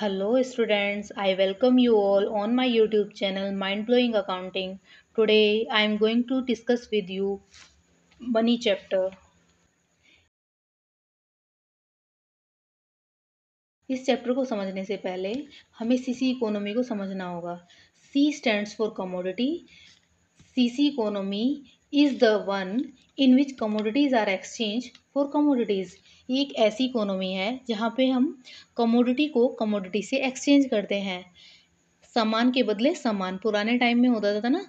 Hello students, I welcome you all on my YouTube channel Mind Blowing Accounting. Today I am going to discuss with you money chapter. इस chapter को समझने से पहले हमें CC economy को समझना होगा। C stands for commodity. CC economy is the one in which commodities are exchange for commodities. ये एक ऐसी इकोनॉमी है जहाँ पे हम कमोडिटी को कमोडिटी से एक्सचेंज करते हैं, सामान के बदले सामान। पुराने टाइम में होता था ना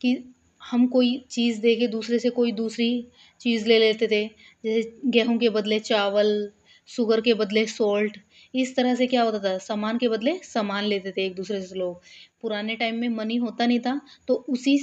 कि हम कोई चीज़ दे के दूसरे से कोई दूसरी चीज़ ले लेते थे, जैसे गेहूं के बदले चावल, शुगर के बदले सोल्ट। इस तरह से क्या होता था, सामान के बदले सामान लेते थे एक दूसरे से लोग। पुराने टाइम में मनी होता नहीं था, तो उसी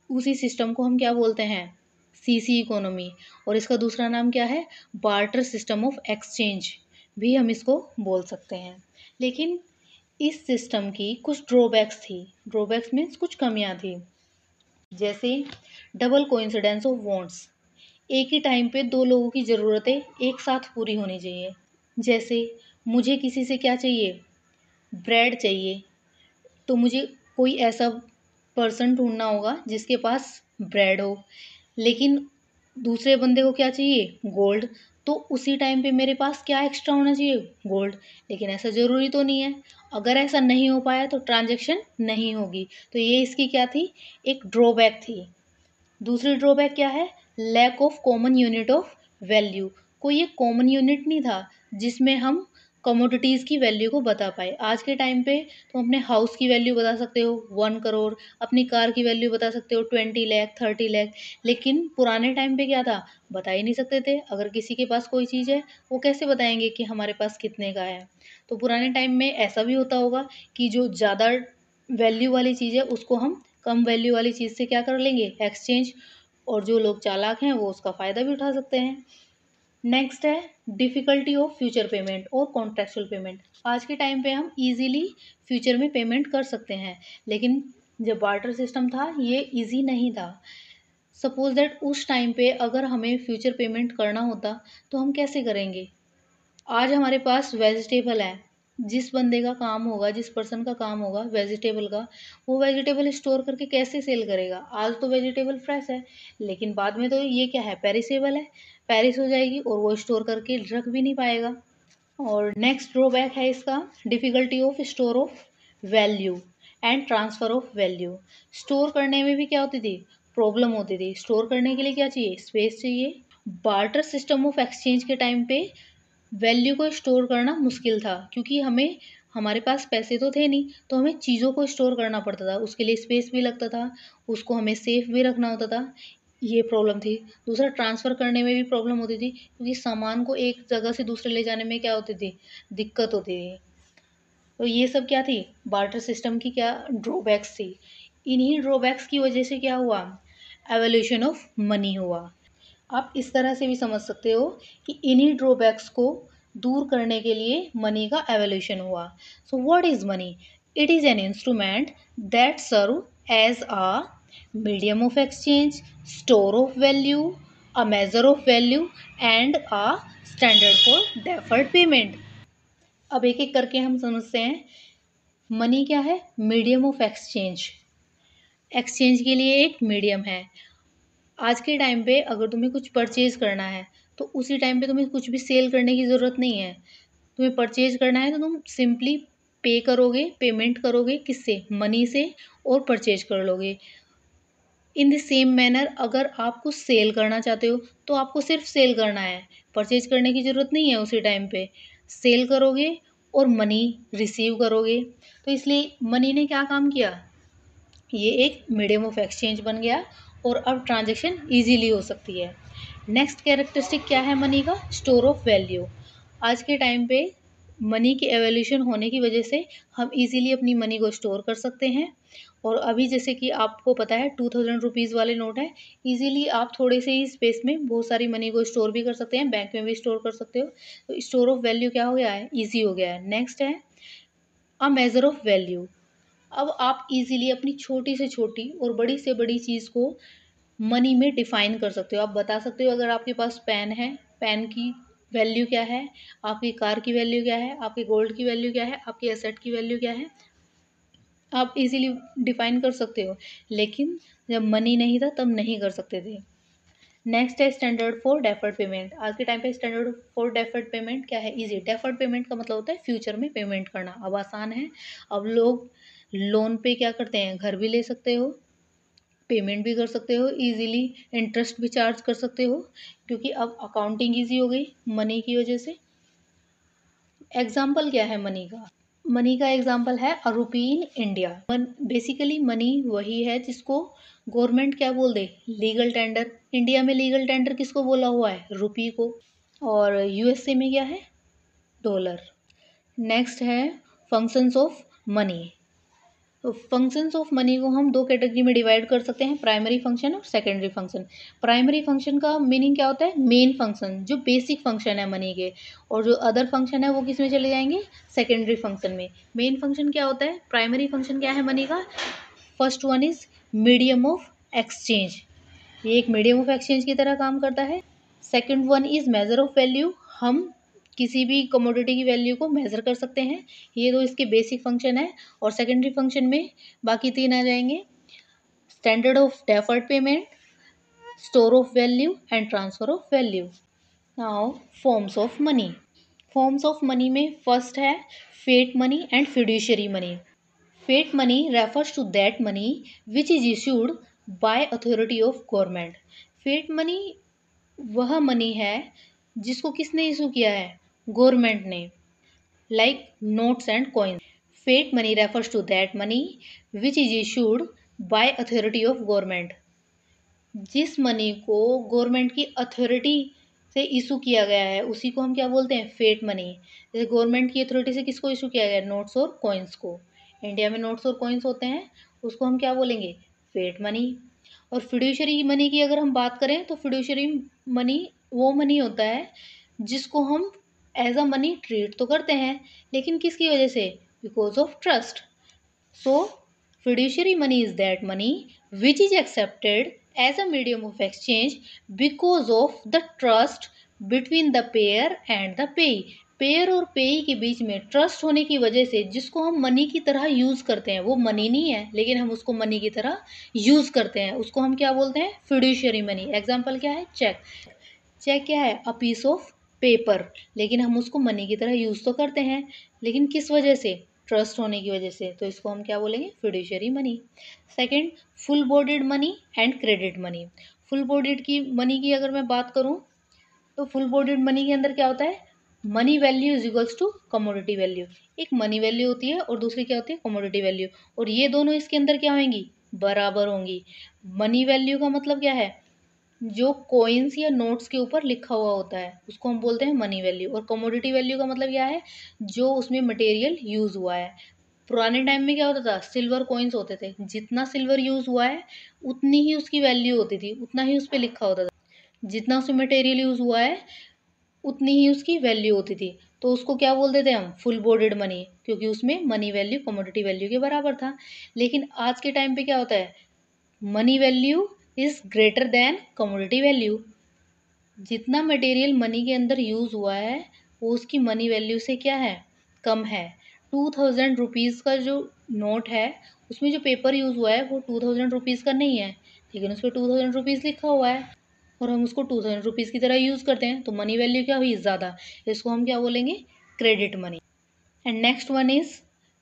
उसी सिस्टम को हम क्या बोलते हैं, सीसी इकोनॉमी। और इसका दूसरा नाम क्या है, बार्टर सिस्टम ऑफ एक्सचेंज भी हम इसको बोल सकते हैं। लेकिन इस सिस्टम की कुछ ड्रॉबैक्स थी। ड्रॉबैक्स मीन्स कुछ कमियां थी, जैसे डबल कोइंसिडेंस ऑफ वांट्स। एक ही टाइम पे दो लोगों की ज़रूरतें एक साथ पूरी होनी चाहिए। जैसे मुझे किसी से क्या चाहिए, ब्रेड चाहिए, तो मुझे कोई ऐसा पर्सन ढूंढना होगा जिसके पास ब्रेड हो। लेकिन दूसरे बंदे को क्या चाहिए, गोल्ड, तो उसी टाइम पे मेरे पास क्या एक्स्ट्रा होना चाहिए, गोल्ड। लेकिन ऐसा ज़रूरी तो नहीं है। अगर ऐसा नहीं हो पाया तो ट्रांजैक्शन नहीं होगी। तो ये इसकी क्या थी, एक ड्रॉबैक थी। दूसरी ड्रॉबैक क्या है, lack of common unit of value. कोई एक कॉमन यूनिट नहीं था जिसमें हम कमोडिटीज़ की वैल्यू को बता पाए। आज के टाइम पे तुम अपने हाउस की वैल्यू बता सकते हो 1 करोड़, अपनी कार की वैल्यू बता सकते हो 20 लाख 30 लाख। लेकिन पुराने टाइम पे क्या था, बता ही नहीं सकते थे। अगर किसी के पास कोई चीज़ है, वो कैसे बताएंगे कि हमारे पास कितने का है। तो पुराने टाइम में ऐसा भी होता होगा कि जो ज़्यादा वैल्यू वाली चीज़ है उसको हम कम वैल्यू वाली चीज़ से क्या कर लेंगे, एक्सचेंज। और जो लोग चालाक हैं वो उसका फ़ायदा भी उठा सकते हैं। नेक्स्ट है डिफ़िकल्टी ऑफ फ्यूचर पेमेंट और कॉन्ट्रेक्चुअल पेमेंट। आज के टाइम पे हम इजीली फ्यूचर में पेमेंट कर सकते हैं, लेकिन जब बार्टर सिस्टम था ये इजी नहीं था। सपोज दैट उस टाइम पे अगर हमें फ्यूचर पेमेंट करना होता तो हम कैसे करेंगे। आज हमारे पास वेजिटेबल है, जिस बंदे का काम होगा, जिस पर्सन का काम होगा वेजिटेबल का, वो वेजिटेबल स्टोर करके कैसे सेल करेगा। आज तो वेजिटेबल फ्रेश है, लेकिन बाद में तो ये क्या है, पेरिसेबल है, पेरिस हो जाएगी और वो स्टोर करके रख भी नहीं पाएगा। और नेक्स्ट ड्रॉबैक है इसका, difficulty of store of value and transfer of value. Store करने में भी क्या होती थी, प्रॉब्लम होती थी। स्टोर करने के लिए क्या चाहिए, स्पेस चाहिए। बार्टर सिस्टम ऑफ एक्सचेंज के टाइम पे वैल्यू को स्टोर करना मुश्किल था, क्योंकि हमें, हमारे पास पैसे तो थे नहीं, तो हमें चीज़ों को स्टोर करना पड़ता था, उसके लिए स्पेस भी लगता था, उसको हमें सेफ भी रखना होता था। ये प्रॉब्लम थी। दूसरा, ट्रांसफ़र करने में भी प्रॉब्लम होती थी, क्योंकि सामान को एक जगह से दूसरे ले जाने में क्या होती थी, दिक्कत होती थी। तो ये सब क्या थी, बार्टर सिस्टम की क्या ड्रॉबैक्स थी। इन्हीं ड्रॉबैक्स की वजह से क्या हुआ, एवोल्यूशन ऑफ मनी हुआ। आप इस तरह से भी समझ सकते हो कि इन्हीं ड्रॉबैक्स को दूर करने के लिए मनी का एवोल्यूशन हुआ। So what is money, it is an instrument that serve as a medium of exchange, store of value, a measure of value and a standard for deferred payment. अब एक एक करके हम समझते हैं। मनी क्या है, मीडियम ऑफ एक्सचेंज। एक्सचेंज के लिए एक मीडियम है। आज के टाइम पे अगर तुम्हें कुछ परचेज़ करना है, तो उसी टाइम पे तुम्हें कुछ भी सेल करने की ज़रूरत नहीं है। तुम्हें परचेज़ करना है तो तुम सिंपली पे करोगे, पेमेंट करोगे किससे, मनी से, और परचेज़ कर लोगे। इन द सेम मैनर अगर आप कुछ सेल करना चाहते हो तो आपको सिर्फ सेल करना है, परचेज़ करने की ज़रूरत नहीं है। उसी टाइम पे सेल करोगे और मनी रिसीव करोगे। तो इसलिए मनी ने क्या काम किया, ये एक मीडियम ऑफ एक्सचेंज बन गया और अब ट्रांजैक्शन इजीली हो सकती है। नेक्स्ट कैरेक्टरिस्टिक क्या है मनी का, स्टोर ऑफ वैल्यू। आज के टाइम पे मनी की एवोल्यूशन होने की वजह से हम इजीली अपनी मनी को स्टोर कर सकते हैं। और अभी जैसे कि आपको पता है 2000 रुपीज़ वाले नोट है, इजीली आप थोड़े से ही स्पेस में बहुत सारी मनी को स्टोर भी कर सकते हैं, बैंक में भी स्टोर कर सकते हो। तो स्टोर ऑफ वैल्यू क्या हो गया है, ईजी हो गया है। नेक्स्ट है अ मेजर ऑफ वैल्यू। अब आप इजीली अपनी छोटी से छोटी और बड़ी से बड़ी चीज़ को मनी में डिफाइन कर सकते हो। आप बता सकते हो, अगर आपके पास पेन है, पेन की वैल्यू क्या है, आपकी कार की वैल्यू क्या है, आपके गोल्ड की वैल्यू क्या है, आपकी एसेट की वैल्यू क्या है, आप इजीली डिफाइन कर सकते हो। लेकिन जब मनी नहीं था तब नहीं कर सकते थे। नेक्स्ट है स्टैंडर्ड फॉर डेफर्ड पेमेंट। आज के टाइम पे स्टैंडर्ड फॉर डेफर्ड पेमेंट क्या है? इजी। डेफर्ड पेमेंट का मतलब होता है फ्यूचर में पेमेंट करना। अब आसान है। अब लोग लोन पे क्या करते हैं, घर भी ले सकते हो, पेमेंट भी कर सकते हो इजीली, इंटरेस्ट भी चार्ज कर सकते हो, क्योंकि अब अकाउंटिंग ईजी हो गई मनी की वजह से। एग्जाम्पल क्या है मनी का? मनी का एग्जाम्पल है अ रुपी इन इंडिया। बेसिकली मनी वही है जिसको गवर्नमेंट क्या बोल दे, लीगल टेंडर। इंडिया में लीगल टेंडर किसको बोला हुआ है? रुपी को। और यूएसए में क्या है? डॉलर। नेक्स्ट है फंक्शंस ऑफ मनी। तो फंक्शंस ऑफ मनी को हम दो कैटेगरी में डिवाइड कर सकते हैं, प्राइमरी फंक्शन और सेकेंडरी फंक्शन। प्राइमरी फंक्शन का मीनिंग क्या होता है? मेन फंक्शन, जो बेसिक फंक्शन है मनी के। और जो अदर फंक्शन है वो किस में चले जाएंगे? सेकेंडरी फंक्शन में। मेन फंक्शन क्या होता है? प्राइमरी फंक्शन क्या है मनी का? First one is medium of exchange. ये एक मीडियम ऑफ एक्सचेंज की तरह काम करता है। Second one is major of value. हम किसी भी कमोडिटी की वैल्यू को मेजर कर सकते हैं। ये दो इसके बेसिक फंक्शन है। और सेकेंडरी फंक्शन में बाकी तीन आ जाएंगे, standard of deferred payment, store of value and transfer of value. Now forms of money. Forms of money में फर्स्ट है fiat money and fiduciary money. Fiat money refers to that money which is issued by authority of government. Fiat money वह money है जिसको किसने इशू किया है? Government ने। Like notes and coins. Fiat money refers to that money which is issued by authority of government. जिस money को गवर्नमेंट की अथॉरिटी से इशू किया गया है उसी को हम क्या बोलते हैं? Fiat money. जैसे गवर्नमेंट की अथॉरिटी से किसको इशू किया गया? नोट्स और कॉइन्स को। इंडिया में नोट्स और कॉइन्स होते हैं, उसको हम क्या बोलेंगे? Fiat money. और फिड्यूशरी मनी की अगर हम बात करें तो फिड्यूशरी मनी वो मनी होता है जिसको हम एज अ मनी ट्रीट तो करते हैं, लेकिन किसकी वजह से? Because of trust. So, fiduciary money is that money which is accepted as a medium of exchange because of the trust between the payer and the payee. Pair और पेई के बीच में ट्रस्ट होने की वजह से जिसको हम मनी की तरह यूज़ करते हैं, वो मनी नहीं है लेकिन हम उसको मनी की तरह यूज़ करते हैं, उसको हम क्या बोलते हैं? Fiduciary money. एग्जाम्पल क्या है? चेक। चेक क्या है? A piece of paper. लेकिन हम उसको मनी की तरह यूज़ तो करते हैं, लेकिन किस वजह से? ट्रस्ट होने की वजह से। तो इसको हम क्या बोलेंगे? Fiduciary money. Second, full bodied money and credit money. Full bodied की मनी की अगर मैं बात करूं तो फुल बॉडीड मनी के अंदर क्या होता है? Money value is equals to commodity value. एक मनी वैल्यू होती है और दूसरी क्या होती है? Commodity value. और ये दोनों इसके अंदर क्या होंगी? बराबर होंगी। मनी वैल्यू का मतलब क्या है? जो कॉइन्स या नोट्स के ऊपर लिखा हुआ होता है उसको हम बोलते हैं मनी वैल्यू। और कमोडिटी वैल्यू का मतलब क्या है? जो उसमें मटेरियल यूज़ हुआ है। पुराने टाइम में क्या होता था? सिल्वर कॉइन्स होते थे, जितना सिल्वर यूज़ हुआ है उतनी ही उसकी वैल्यू होती थी, उतना ही उस पर लिखा होता था। जितना उसमें मटेरियल यूज़ हुआ है उतनी ही उसकी वैल्यू होती थी। तो उसको क्या बोलते थे हम? फुल बॉडीड मनी, क्योंकि उसमें मनी वैल्यू कमोडिटी वैल्यू के बराबर था। लेकिन आज के टाइम पे क्या होता है? Money value is greater than commodity value. जितना मटेरियल मनी के अंदर यूज़ हुआ है वो उसकी मनी वैल्यू से क्या है? कम है। 2000 रुपीज़ का जो नोट है उसमें जो पेपर यूज़ हुआ है वो 2000 रुपीज़ का नहीं है, लेकिन उस पर 2000 रुपीज़ लिखा हुआ है और हम उसको 2000 रुपीज़ की तरह यूज़ करते हैं, तो मनी वैल्यू क्या हुई? ज़्यादा। इसको हम क्या बोलेंगे? Credit money. And next one is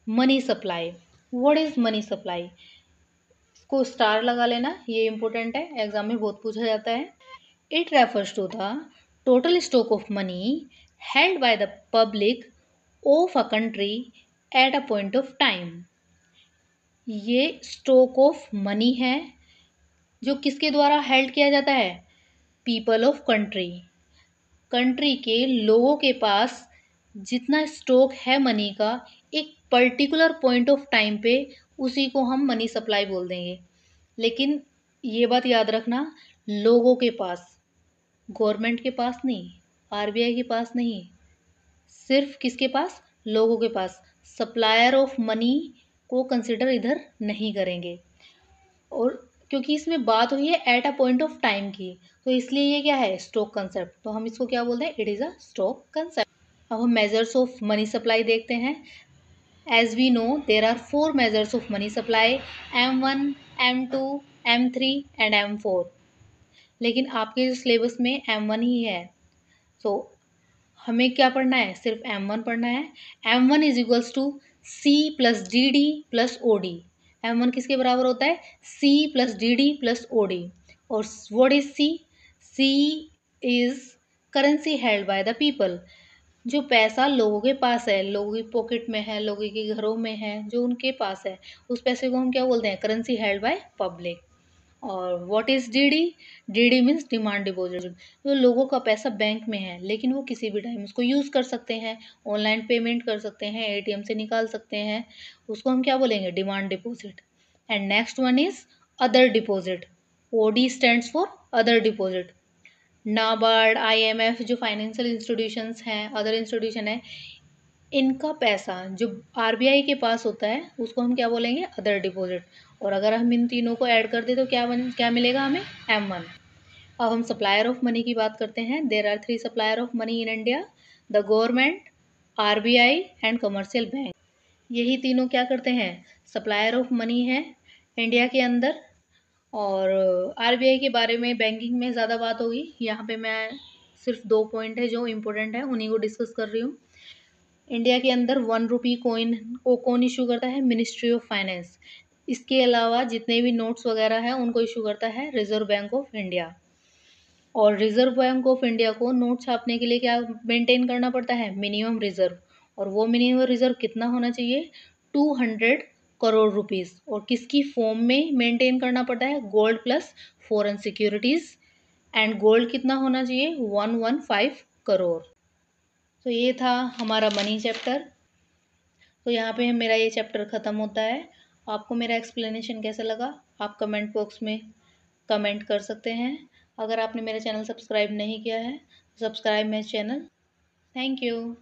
money supply. What is money supply? इसको स्टार लगा लेना, ये इंपॉर्टेंट है, एग्जाम में बहुत पूछा जाता है। It refers to the total stock of money held by the public of a country at a point of time. ये स्टॉक ऑफ मनी है जो किसके द्वारा हेल्ड किया जाता है? People of country. कंट्री के लोगों के पास जितना स्टॉक है मनी का एक पर्टिकुलर पॉइंट ऑफ टाइम पे, उसी को हम मनी सप्लाई बोल देंगे। लेकिन ये बात याद रखना, लोगों के पास, गवर्नमेंट के पास नहीं, आरबीआई के पास नहीं, सिर्फ किसके पास? लोगों के पास। सप्लायर ऑफ मनी को कंसिडर इधर नहीं करेंगे। और क्योंकि इसमें बात हुई है at a point of time की, तो इसलिए ये क्या है, स्टॉक कंसेप्ट। तो हम इसको क्या बोलते हैं, it is a stock concept. अब हम मेजर्स ऑफ मनी सप्लाई देखते हैं। As we know there are 4 measures of money supply, M1, M2, M3 and M4। लेकिन आपके जो सिलेबस में M1 ही है, तो हमें क्या पढ़ना है, सिर्फ M1 पढ़ना है। M1 is equals to C plus D D plus O D. M1 किसके बराबर होता है, C plus D D plus O D. और what is C? C is currency held by the people. जो पैसा लोगों के पास है, लोगों की पॉकेट में है, लोगों के घरों में है, जो उनके पास है, उस पैसे को हम क्या बोलते हैं, करेंसी हेल्ड बाय पब्लिक। और what is DD? DD means demand deposit. तो लोगों का पैसा बैंक में है, लेकिन वो किसी भी टाइम उसको यूज़ कर सकते हैं, ऑनलाइन पेमेंट कर सकते हैं, एटीएम से निकाल सकते हैं, उसको हम क्या बोलेंगे, demand deposit. And next one is other deposit. OD stands for other deposit. NABARD, IMF जो फाइनेंशियल इंस्टीट्यूशंस हैं, अदर इंस्टीट्यूशन है, इनका पैसा जो आरबीआई के पास होता है उसको हम क्या बोलेंगे, अदर डिपॉजिट। और अगर हम इन तीनों को ऐड कर दे तो क्या मिलेगा हमें, M1। अब हम सप्लायर ऑफ मनी की बात करते हैं। There are 3 supplier of money in India, the government, RBI and commercial bank. यही तीनों क्या करते हैं, सप्लायर ऑफ मनी है इंडिया के अंदर। और आरबीआई के बारे में बैंकिंग में ज़्यादा बात होगी, यहाँ पे मैं सिर्फ 2 पॉइंट है जो इम्पोर्टेंट है उन्हीं को डिस्कस कर रही हूँ। इंडिया के अंदर 1 रुपी कॉइन को कौन इशू करता है, मिनिस्ट्री ऑफ फाइनेंस। इसके अलावा जितने भी नोट्स वगैरह हैं उनको इशू करता है रिजर्व बैंक ऑफ इंडिया। और रिजर्व बैंक ऑफ इंडिया को नोट छापने के लिए क्या मेंटेन करना पड़ता है, मिनिमम रिजर्व। और वो मिनिमम रिजर्व कितना होना चाहिए, 200 करोड़ रुपीज़। और किसकी फॉर्म में मेंटेन करना पड़ता है, gold plus foreign securities. And gold कितना होना चाहिए, 115 करोड़। तो ये था हमारा मनी चैप्टर। तो यहाँ पे मेरा ये चैप्टर ख़त्म होता है। आपको मेरा एक्सप्लेनेशन कैसा लगा, आप कमेंट बॉक्स में कमेंट कर सकते हैं। अगर आपने मेरा चैनल सब्सक्राइब नहीं किया है, subscribe my channel. Thank you.